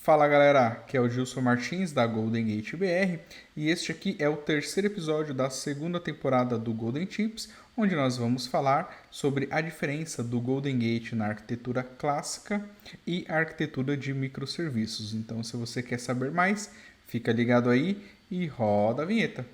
Fala galera, aqui é o Gilson Martins da Golden Gate BR e este aqui é o terceiro episódio da segunda temporada do Golden Tips, onde nós vamos falar sobre a diferença do Golden Gate na arquitetura clássica e a arquitetura de microserviços. Então, se você quer saber mais, fica ligado aí e roda a vinheta.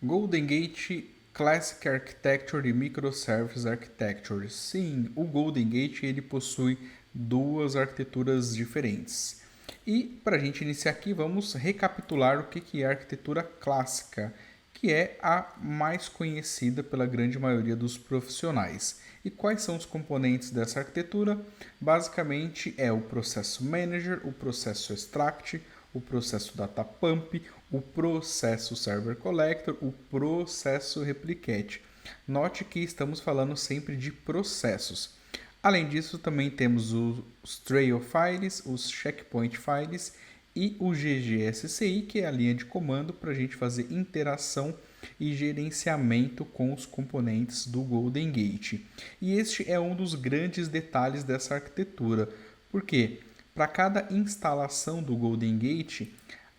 Golden Gate Classic Architecture e Microservice Architecture. Sim, o Golden Gate ele possui duas arquiteturas diferentes. E para a gente iniciar aqui, vamos recapitular o que é a arquitetura clássica, que é a mais conhecida pela grande maioria dos profissionais. E quais são os componentes dessa arquitetura? Basicamente é o processo manager, o processo extract, o processo data pump, o processo server collector, o processo replicate. Note que estamos falando sempre de processos. Além disso, também temos os trail files, os checkpoint files e o GGSCI, que é a linha de comando para a gente fazer interação e gerenciamento com os componentes do Golden Gate. E este é um dos grandes detalhes dessa arquitetura. Por quê? Para cada instalação do Golden Gate,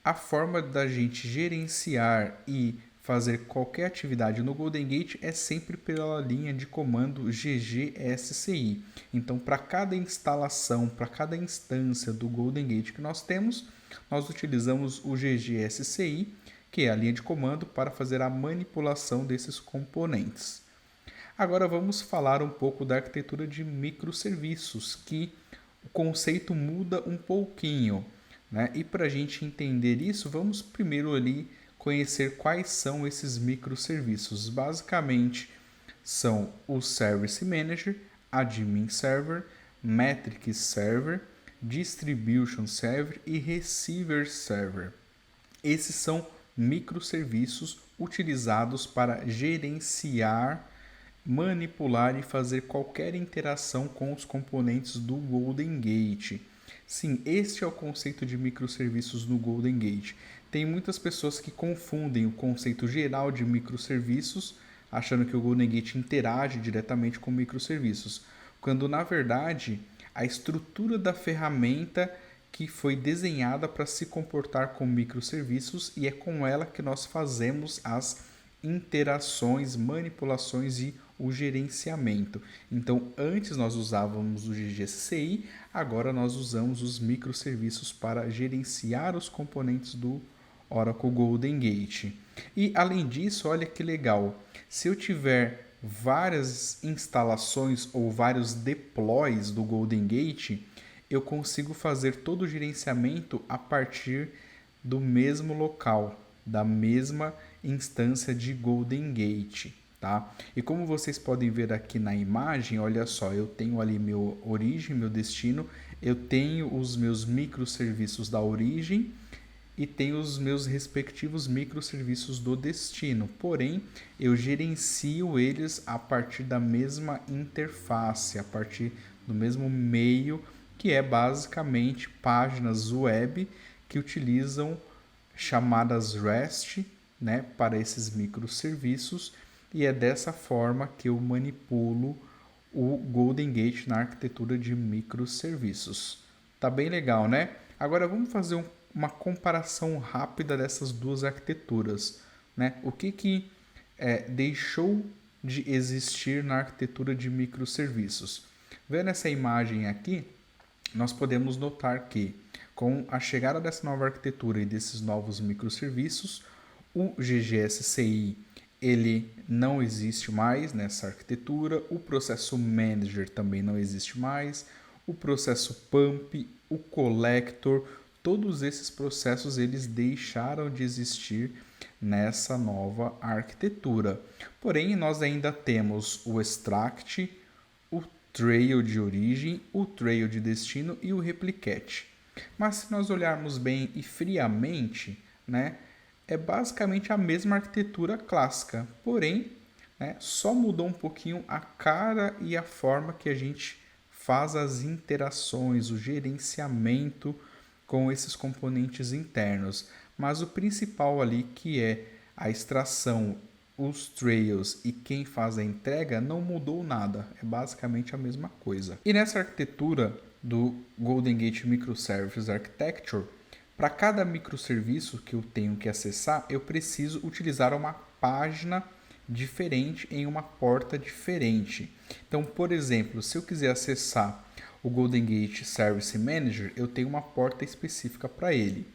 a forma da gente gerenciar e fazer qualquer atividade no Golden Gate é sempre pela linha de comando GGSCI. Então, para cada instalação, para cada instância do Golden Gate que nós temos, nós utilizamos o GGSCI, que é a linha de comando para fazer a manipulação desses componentes. Agora vamos falar um pouco da arquitetura de microserviços, que o conceito muda um pouquinho, né? E para a gente entender isso, vamos primeiro ali conhecer quais são esses microserviços. Basicamente, são o Service Manager, Admin Server, Metrics Server, Distribution Server e Receiver Server. Esses são microserviços utilizados para gerenciar, manipular e fazer qualquer interação com os componentes do Golden Gate. Sim, este é o conceito de microserviços no Golden Gate. Tem muitas pessoas que confundem o conceito geral de microserviços, achando que o Golden Gate interage diretamente com microserviços, quando na verdade a estrutura da ferramenta que foi desenhada para se comportar com microserviços e é com ela que nós fazemos as interações, manipulações e o gerenciamento. Então, antes nós usávamos o GGSCI, agora nós usamos os microserviços para gerenciar os componentes do Oracle Golden Gate. E além disso, olha que legal, se eu tiver várias instalações ou vários deploys do Golden Gate, eu consigo fazer todo o gerenciamento a partir do mesmo local, da mesma instância de Golden Gate, tá? E como vocês podem ver aqui na imagem, olha só, eu tenho ali meu origem, meu destino, eu tenho os meus microserviços da origem e tenho os meus respectivos microserviços do destino. Porém, eu gerencio eles a partir da mesma interface, a partir do mesmo meio, que é basicamente páginas web que utilizam chamadas REST, né, para esses microserviços, e é dessa forma que eu manipulo o Golden Gate na arquitetura de microserviços. Tá bem legal, né? Agora vamos fazer uma comparação rápida dessas duas arquiteturas, né? O que deixou de existir na arquitetura de microserviços? Vendo essa imagem aqui, nós podemos notar que com a chegada dessa nova arquitetura e desses novos microserviços, o GGSCI ele não existe mais nessa arquitetura, o processo manager também não existe mais, o processo pump, o collector, todos esses processos eles deixaram de existir nessa nova arquitetura. Porém, nós ainda temos o extract, o trail de origem, o trail de destino e o replicate. Mas se nós olharmos bem e friamente, né, é basicamente a mesma arquitetura clássica, porém, né, só mudou um pouquinho a cara e a forma que a gente faz as interações, o gerenciamento com esses componentes internos. mas o principal ali, que é a extração, os trails e quem faz a entrega, não mudou nada, é basicamente a mesma coisa. E nessa arquitetura do Golden Gate Microservice Architecture, para cada microserviço que eu tenho que acessar, eu preciso utilizar uma página diferente em uma porta diferente. Então, por exemplo, se eu quiser acessar o Golden Gate Service Manager, eu tenho uma porta específica para ele,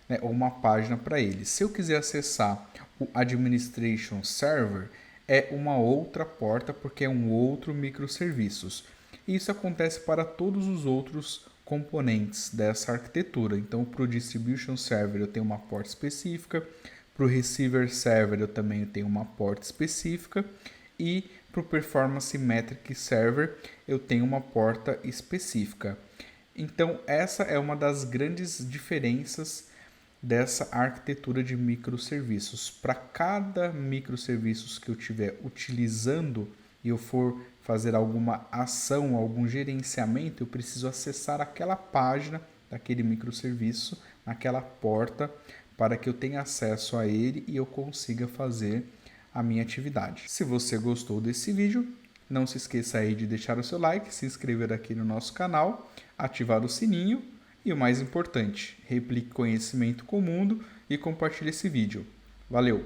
né, ou uma página para ele. Se eu quiser acessar o Administration Server, é uma outra porta porque é um outro microserviços. Isso acontece para todos os outros componentes dessa arquitetura. Então, para o Distribution Server eu tenho uma porta específica, para o Receiver Server eu também tenho uma porta específica e para o Performance Metric Server eu tenho uma porta específica. Então, essa é uma das grandes diferenças dessa arquitetura de microserviços. Para cada microserviço que eu estiver utilizando e eu for fazer alguma ação, algum gerenciamento, eu preciso acessar aquela página daquele microserviço, naquela porta, para que eu tenha acesso a ele e eu consiga fazer a minha atividade. Se você gostou desse vídeo, não se esqueça aí de deixar o seu like, se inscrever aqui no nosso canal, ativar o sininho e o mais importante, replique conhecimento com o mundo e compartilhe esse vídeo. Valeu!